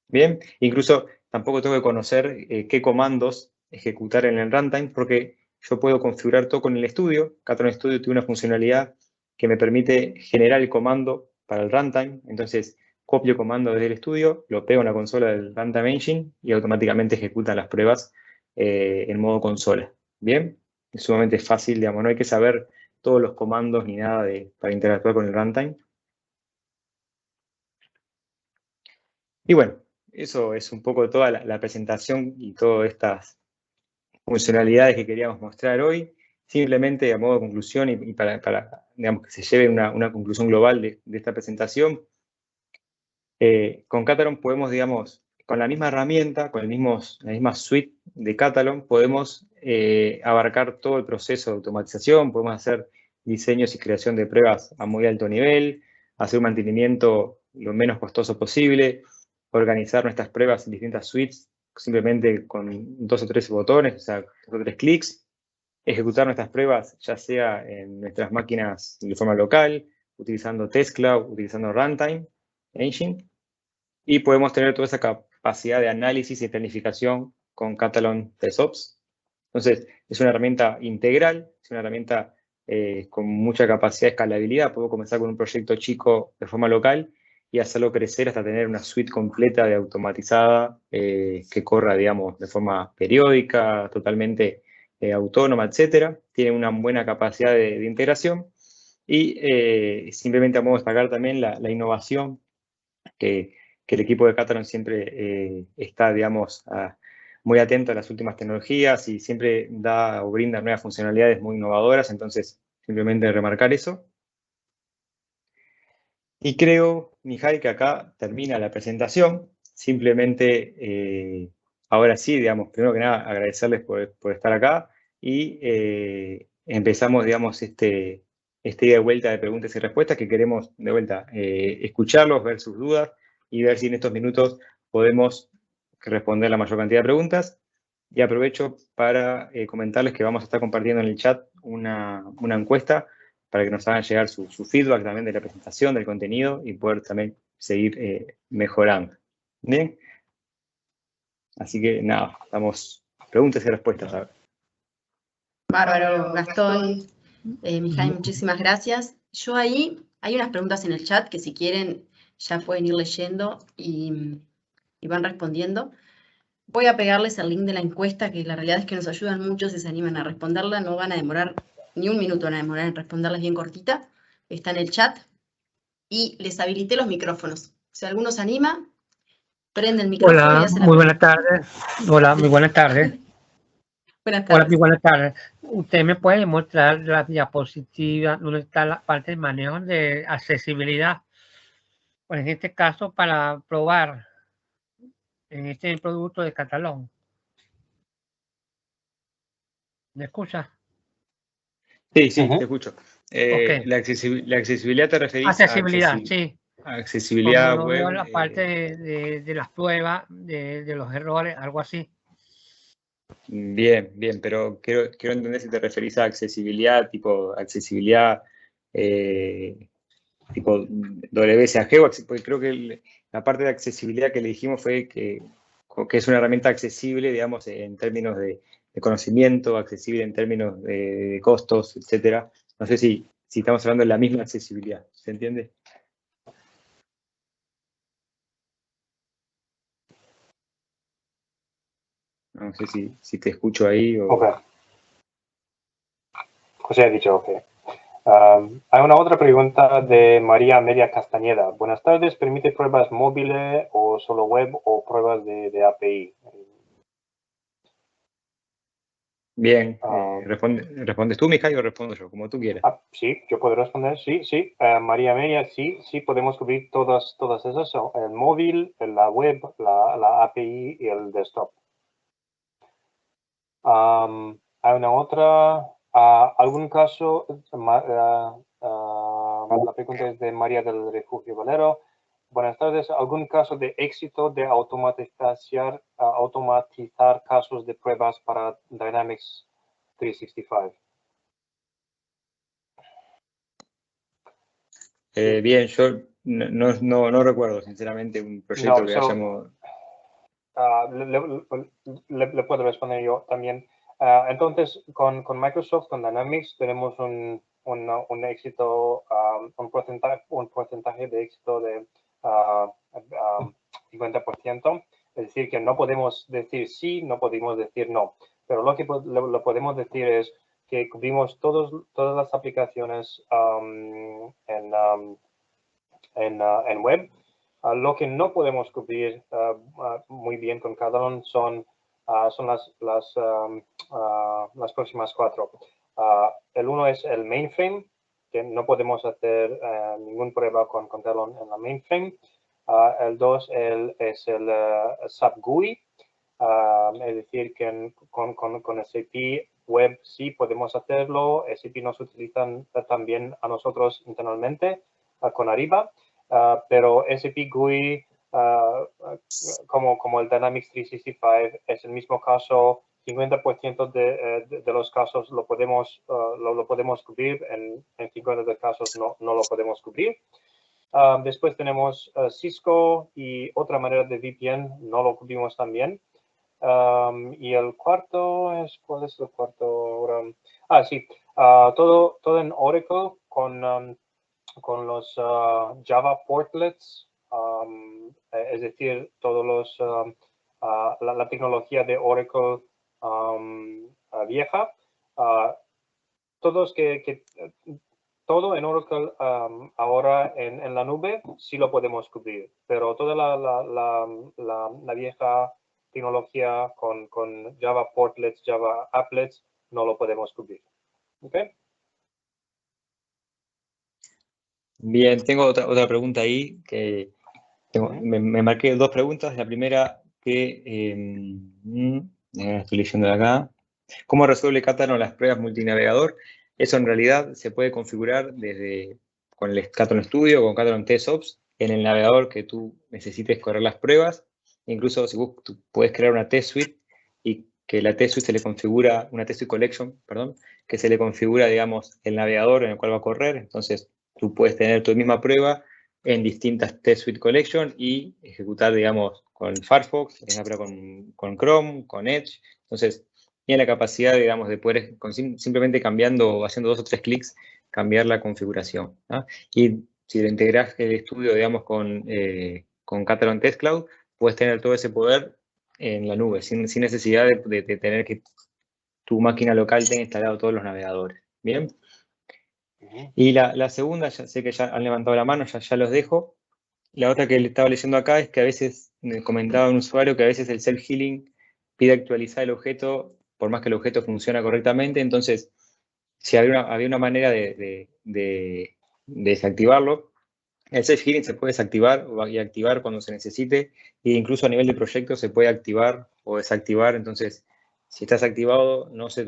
Bien, incluso tampoco tengo que conocer qué comandos ejecutar en el runtime porque yo puedo configurar todo con el estudio. Catalon Studio tiene una funcionalidad que me permite generar el comando para el runtime. Entonces, copio comando desde el estudio, lo pego en la consola del Runtime Engine y automáticamente ejecuta las pruebas en modo consola. Bien, es sumamente fácil, digamos, no hay que saber todos los comandos ni nada para interactuar con el runtime. Y bueno, eso es un poco toda la presentación y todas estas funcionalidades que queríamos mostrar hoy. Simplemente a modo de conclusión y para digamos, que se lleve una conclusión global de esta presentación, con Catalon podemos, digamos, con la misma herramienta, con la misma suite de Catalon, podemos abarcar todo el proceso de automatización, podemos hacer diseños y creación de pruebas a muy alto nivel, hacer un mantenimiento lo menos costoso posible, organizar nuestras pruebas en distintas suites simplemente con 2 o 3 botones, o sea, 2 o 3 clics, ejecutar nuestras pruebas ya sea en nuestras máquinas de forma local, utilizando Test Cloud, utilizando Runtime Engine, y podemos tener toda esa capacidad de análisis y planificación con Catalon TestOps. Entonces, es una herramienta integral, es una herramienta con mucha capacidad de escalabilidad. Puedo comenzar con un proyecto chico de forma local y hacerlo crecer hasta tener una suite completa de automatizada que corra, digamos, de forma periódica, totalmente autónoma, etc. Tiene una buena capacidad de integración y simplemente vamos a destacar también la innovación que el equipo de Catalon siempre está, digamos, muy atento a las últimas tecnologías y siempre da o brinda nuevas funcionalidades muy innovadoras, entonces simplemente remarcar eso. Y creo, Mijay, que acá termina la presentación. Simplemente, ahora sí, digamos, primero que nada, agradecerles por estar acá y empezamos, digamos, este ida y vuelta de preguntas y respuestas que queremos, de vuelta, escucharlos, ver sus dudas y ver si en estos minutos podemos responder la mayor cantidad de preguntas. Y aprovecho para comentarles que vamos a estar compartiendo en el chat una encuesta para que nos hagan llegar su feedback también de la presentación, del contenido y poder también seguir mejorando. ¿Bien? Así que nada, damos preguntas y respuestas. A ver. Bárbaro, Gastón. Mijay, muchísimas gracias. Yo ahí, hay unas preguntas en el chat que si quieren ya pueden ir leyendo y van respondiendo. Voy a pegarles el link de la encuesta, que la realidad es que nos ayudan mucho si se animan a responderla. No van a demorar ni un minuto, van a demorar en responderlas bien cortita. Está en el chat. Y les habilité los micrófonos. Si alguno se anima, prende el micrófono. Hola, y hace la muy buenas tardes. Hola, muy buenas tardes. Buenas Hola, tardes. buenas tardes. ¿Usted me puede mostrar la diapositiva donde está la parte de manejo de accesibilidad? Pues en este caso, para probar en este producto de Catalón. ¿Me escucha? Sí, sí, Ujú. te escucho. Ok. La accesibilidad te referís Accesibilidad, sí. a Como accesibilidad lo veo en la web. parte de las pruebas, de los errores, algo así. Bien, bien, pero quiero entender si te referís a accesibilidad, tipo accesibilidad tipo WSAG, porque creo que la parte de accesibilidad que le dijimos fue que es una herramienta accesible, digamos, en términos de conocimiento, accesible en términos de costos, etcétera. No sé si estamos hablando de la misma accesibilidad, ¿se entiende? No sé si te escucho ahí o... Ok. José ha dicho ok. Hay una otra pregunta de María Amelia Castañeda. Buenas tardes, ¿permite pruebas móviles o solo web o pruebas de API? Bien, ¿respondes tú, Mijail, o respondo yo? Como tú quieras. Sí, yo puedo responder, sí. María Amelia, sí, podemos cubrir todas esas, el móvil, la web, la API y el desktop. Hay una otra, ¿algún caso? La pregunta es de María del Refugio Valero. Buenas tardes, ¿algún caso de éxito de automatizar casos de pruebas para Dynamics 365? Bien, yo no recuerdo, sinceramente, un proyecto que hayamos... Le puedo responder yo también. Entonces, con Microsoft, con Dynamics, tenemos un éxito, un porcentaje de éxito de 50%. Es decir, que no podemos decir sí, no podemos decir no. Pero lo que lo podemos decir es que cubrimos todas las aplicaciones en web. Lo que no podemos cubrir muy bien con Catalan son las próximas cuatro. El uno es el mainframe, que no podemos hacer ninguna prueba con Catalan en la mainframe. El dos es el SAP GUI, es decir, que con SAP Web sí podemos hacerlo. SAP nos utilizan también a nosotros internamente con Ariba. Pero SAP GUI, como el Dynamics 365, es el mismo caso. 50% de los casos lo podemos cubrir, en 50 de casos no lo podemos cubrir. Después tenemos Cisco y otra manera de VPN, no lo cubrimos también. Y el cuarto es, ¿cuál es el cuarto ahora? Sí, todo en Oracle con los Java portlets, es decir, todos los la tecnología de Oracle vieja, todos todo en Oracle ahora en la nube sí lo podemos cubrir, pero toda la vieja tecnología con Java portlets, Java applets, no lo podemos cubrir. ¿Okay? Bien, tengo otra pregunta ahí, que me marqué dos preguntas. La primera, que estoy leyendo de acá. ¿Cómo resuelve Catalan las pruebas multinavegador? Eso en realidad se puede configurar con el Catalan Studio, con Catalan TestOps, en el navegador que tú necesites correr las pruebas. Incluso si tú puedes crear una test suite y que la test suite se le configura, una test suite collection, perdón, que se le configura, digamos, el navegador en el cual va a correr. Entonces, tú puedes tener tu misma prueba en distintas test suite collection y ejecutar, digamos, con Firefox, en prueba con Chrome, con Edge. Entonces, tiene la capacidad, digamos, de poder, simplemente cambiando, haciendo 2 o 3 clics, cambiar la configuración, ¿no? Y si lo integras el estudio, digamos, con Catalan Test Cloud, puedes tener todo ese poder en la nube, sin necesidad de tener que tu máquina local tenga instalado todos los navegadores. ¿Bien? Y la segunda, ya sé que ya han levantado la mano, ya los dejo. La otra que le estaba leyendo acá es que a veces, me comentaba un usuario que a veces el self-healing pide actualizar el objeto por más que el objeto funciona correctamente. Entonces, si había una manera de desactivarlo, el self-healing se puede desactivar y activar cuando se necesite, e incluso a nivel de proyecto se puede activar o desactivar. Entonces, si está desactivado, no se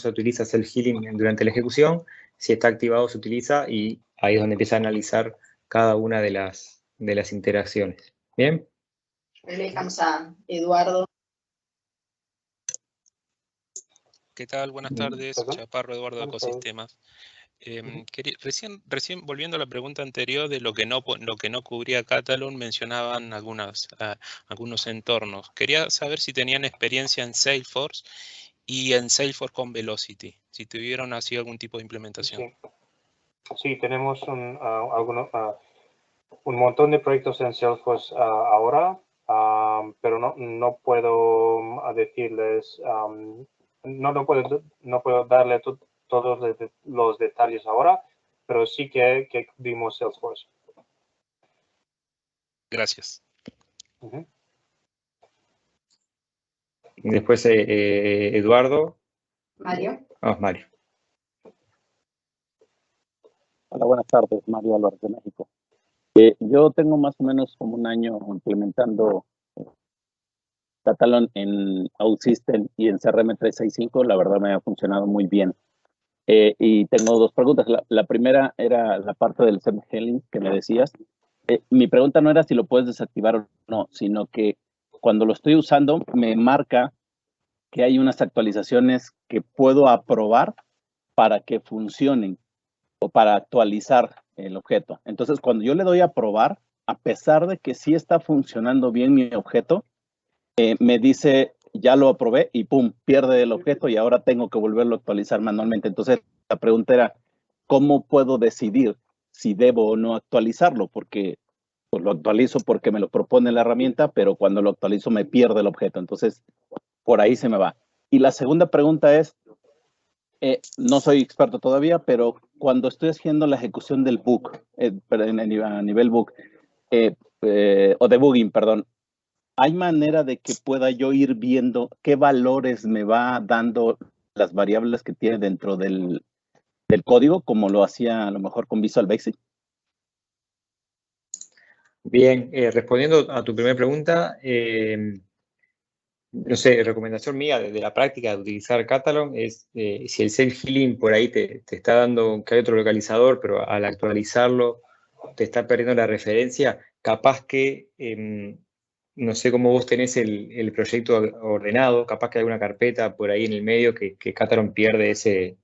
utiliza self-healing durante la ejecución. Si está activado, se utiliza, y ahí es donde empieza a analizar cada una de las interacciones. ¿Bien? Le dejamos a Eduardo. ¿Qué tal? Buenas tardes. ¿Perdón? Chaparro Eduardo de Ecosistemas. Recién volviendo a la pregunta anterior de lo que no cubría Catalon, mencionaban algunos entornos. Quería saber si tenían experiencia en Salesforce y en Salesforce con Velocity, si tuvieron así algún tipo de implementación. Sí, tenemos un montón de proyectos en Salesforce ahora, pero no puedo decirles, no puedo darle todos los detalles ahora, pero sí que vimos Salesforce. Gracias. Después, Eduardo. Mario. Mario. Hola, buenas tardes, Mario Álvarez de México. Yo tengo más o menos como un año implementando Catalon en OutSystem y en CRM 365. La verdad me ha funcionado muy bien. Y tengo dos preguntas. La primera era la parte del self-healing que me decías. Mi pregunta no era si lo puedes desactivar o no, sino que cuando lo estoy usando me marca que hay unas actualizaciones que puedo aprobar para que funcionen o para actualizar el objeto. Entonces, cuando yo le doy a probar, a pesar de que sí está funcionando bien mi objeto, me dice, ya lo aprobé y pum, pierde el objeto y ahora tengo que volverlo a actualizar manualmente. Entonces, la pregunta era, ¿cómo puedo decidir si debo o no actualizarlo? Porque pues, lo actualizo porque me lo propone la herramienta, pero cuando lo actualizo me pierde el objeto. Entonces, por ahí se me va. Y la segunda pregunta es, no soy experto todavía, pero cuando estoy haciendo la ejecución del bug, a nivel bug, o debugging, perdón, ¿hay manera de que pueda yo ir viendo qué valores me va dando las variables que tiene dentro del código, como lo hacía a lo mejor con Visual Basic? Bien, respondiendo a tu primera pregunta, no sé, recomendación mía de la práctica de utilizar Catalon es, si el self-healing por ahí te está dando que hay otro localizador, pero al actualizarlo te está perdiendo la referencia, capaz que, no sé cómo vos tenés el proyecto ordenado, capaz que hay una carpeta por ahí en el medio que Catalon pierde ese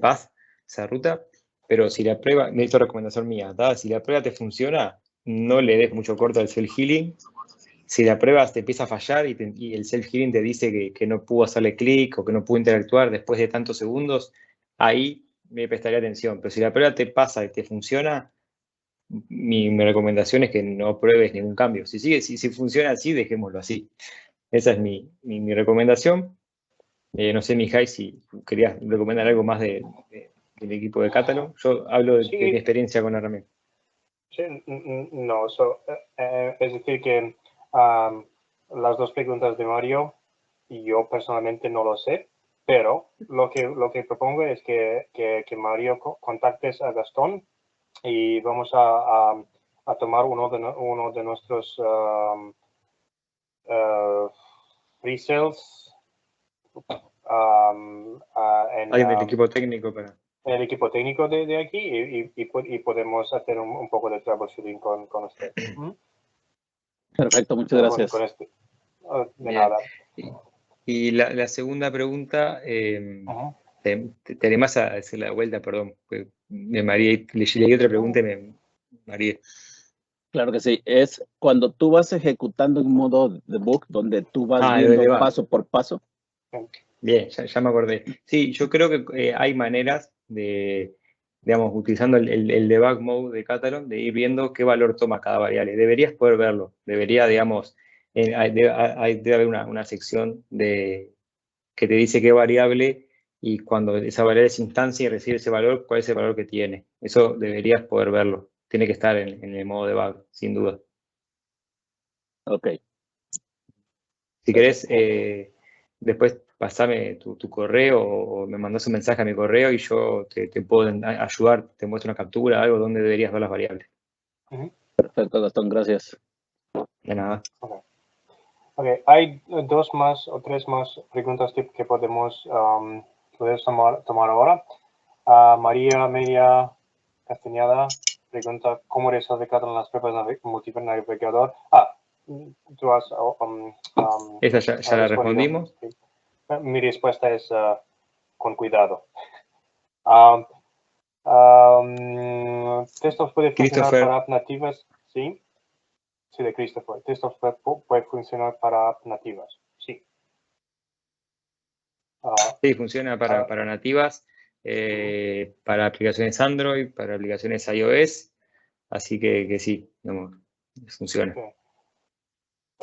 path, esa ruta, pero si la prueba, necesito recomendación mía, ¿tá? Si la prueba te funciona, no le des mucho corto al self-healing. Si la prueba te empieza a fallar y el self-healing te dice que no pudo hacerle clic o que no pudo interactuar después de tantos segundos, ahí me prestaría atención. Pero si la prueba te pasa y te funciona, mi recomendación es que no pruebes ningún cambio. Si funciona así, dejémoslo así. Esa es mi recomendación. No sé, Mijay, si querías recomendar algo más del equipo de Catalon. Yo hablo de mi experiencia con la herramienta. Sí, no, es decir que las dos preguntas de Mario, yo personalmente no lo sé, pero lo que propongo es que Mario contactes a Gastón y vamos a tomar uno de nuestros pre-sales. Alguien del equipo técnico para... El equipo técnico de aquí y podemos hacer un poco de troubleshooting con usted. Perfecto, muchas gracias. Con este. De Bien. nada. Y la segunda pregunta, te animás a hacer la vuelta, perdón, pues me mareé, leí otra pregunta y me mareé. Claro que sí, es cuando tú vas ejecutando un modo debug donde tú vas viendo paso por paso. Bien, ya me acordé. Sí, yo creo que hay maneras de, digamos, utilizando el debug mode de Catalon, de ir viendo qué valor toma cada variable. Deberías poder verlo. Debería, digamos, debe haber una sección que te dice qué variable y cuando esa variable es instancia y recibe ese valor, cuál es el valor que tiene. Eso deberías poder verlo. Tiene que estar en el modo debug, sin duda. Ok. Si querés, después pasame tu correo o me mandas un mensaje a mi correo y yo te puedo ayudar, te muestro una captura, algo donde deberías ver las variables. Perfecto, Gastón, gracias. De nada. Okay. Hay 2 más o 3 más preguntas que podemos tomar ahora. María Media Castañeda pregunta cómo resolver Catalan las pruebas de multinavegador. Tú has... Esa ya la respondimos. Sí. Mi respuesta es con cuidado. ¿Testoff puede funcionar para app nativas? Sí. Sí, de Christopher. ¿Testoff puede funcionar para app nativas? Sí. Sí, funciona para nativas, para aplicaciones Android, para aplicaciones iOS, así que sí, digamos, funciona. Okay.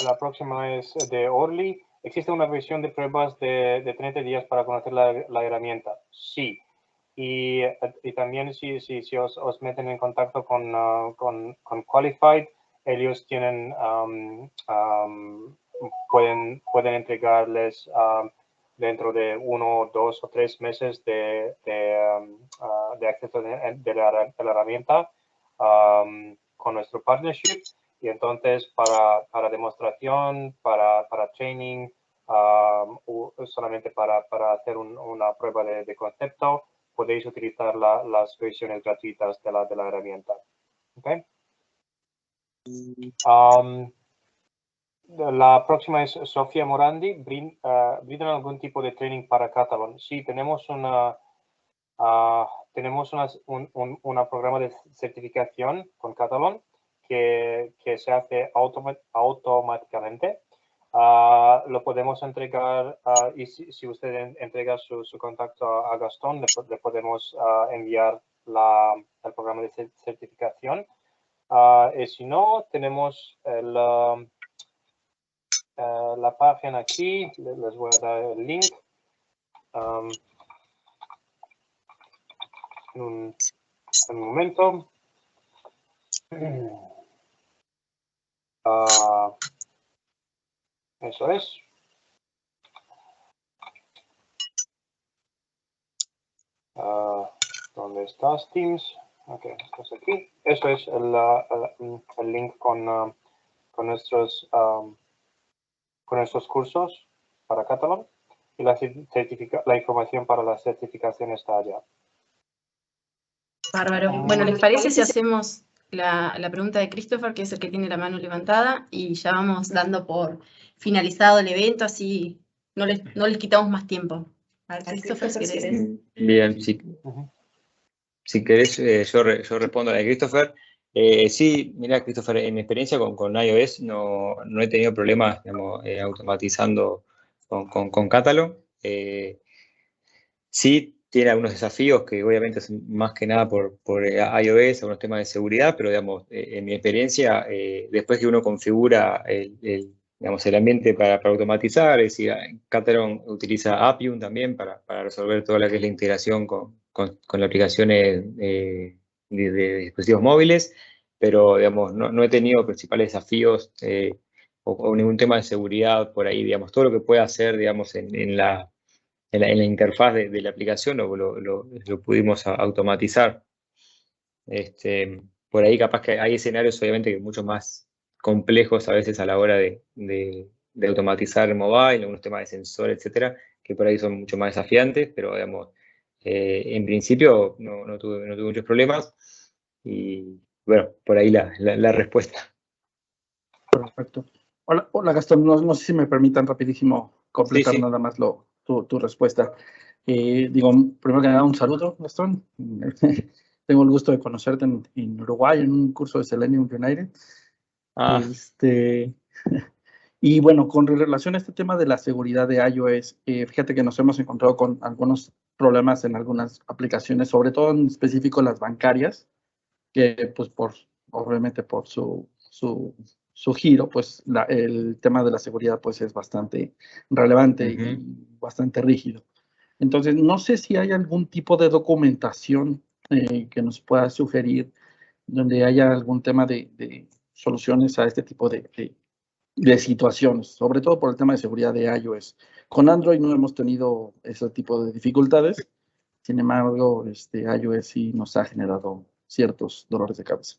La próxima es de Orly. ¿Existe una versión de pruebas de 30 días para conocer la herramienta? Sí. Y también si os meten en contacto con Qualified, ellos tienen, pueden entregarles dentro de 1, 2 o 3 meses de acceso de la herramienta con nuestro partnership. Y entonces para demostración, para training, solamente para hacer una prueba de concepto, podéis utilizar las versiones gratuitas de la herramienta. ¿Okay? La próxima es Sofía Morandi. ¿Brindan algún tipo de training para Catalan? Sí, tenemos una programa de certificación con Catalan que se hace automáticamente. Lo podemos entregar y si usted entrega su contacto a Gastón, le podemos enviar el programa de certificación. Y si no, tenemos la página aquí. Les voy a dar el link. Un momento. Eso es. ¿Dónde estás, Teams? Ok, estás aquí. Eso es el link con nuestros cursos para Catalan y la información para la certificación está allá. Bárbaro. Bueno, ¿les parece si hacemos la pregunta de Christopher, que es el que tiene la mano levantada, y ya vamos dando por finalizado el evento, así no les quitamos más tiempo? A ver, Christopher, si querés. Bien, si querés, yo respondo a la de Christopher. Sí, mira, Christopher, en mi experiencia con iOS no he tenido problemas, digamos, automatizando con Catalan. Sí tiene algunos desafíos que obviamente son más que nada por iOS, algunos temas de seguridad, pero digamos, en mi experiencia, después que uno configura digamos, el ambiente para automatizar, es decir, Catalan utiliza Appium también para resolver toda la que es la integración con las aplicaciones de dispositivos móviles, pero digamos, no he tenido principales desafíos o ningún tema de seguridad por ahí, digamos, todo lo que pueda hacer, digamos, en la interfaz de la aplicación lo pudimos automatizar. Por ahí capaz que hay escenarios obviamente que mucho más complejos a veces a la hora de automatizar el mobile, algunos temas de sensor, etcétera, que por ahí son mucho más desafiantes, pero digamos, en principio no tuve muchos problemas y bueno, por ahí la respuesta. Perfecto. Hola Gastón, no sé si me permitan rapidísimo completar Sí. nada más tu respuesta. Digo, primero que nada, un saludo, Gastón. Tengo el gusto de conocerte en Uruguay en un curso de Selenium United. Y bueno, con relación a este tema de la seguridad de iOS, fíjate que nos hemos encontrado con algunos problemas en algunas aplicaciones, sobre todo en específico las bancarias, que pues obviamente por su giro, pues el tema de la seguridad pues es bastante relevante y bastante rígido. Entonces, no sé si hay algún tipo de documentación que nos pueda sugerir donde haya algún tema de soluciones a este tipo de de situaciones, sobre todo por el tema de seguridad de iOS. Con Android no hemos tenido ese tipo de dificultades, sin embargo, iOS sí nos ha generado ciertos dolores de cabeza.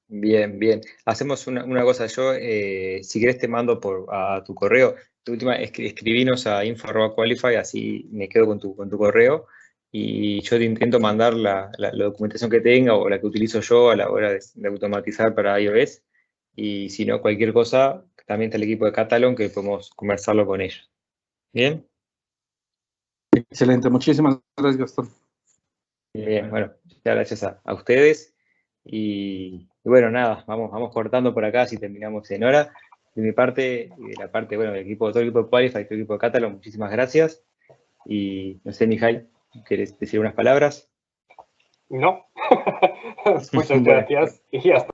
Bien, bien. Hacemos una cosa, yo, si querés te mando a tu correo. Tu última, escribinos a info@qualify, así me quedo con tu correo y yo te intento mandar la documentación que tenga o la que utilizo yo a la hora de automatizar para iOS. Y si no, cualquier cosa, también está el equipo de Catalon que podemos conversarlo con ellos. ¿Bien? Excelente, muchísimas gracias, Gastón. Bien, bueno, muchas gracias a ustedes. Y bueno, nada, vamos cortando por acá si terminamos en hora. De mi parte, y de la parte, bueno, del equipo, todo el equipo de Qualify, todo el equipo de Catalan, muchísimas gracias. Y no sé, Mijail, ¿querés decir unas palabras? No. Muchas gracias y hasta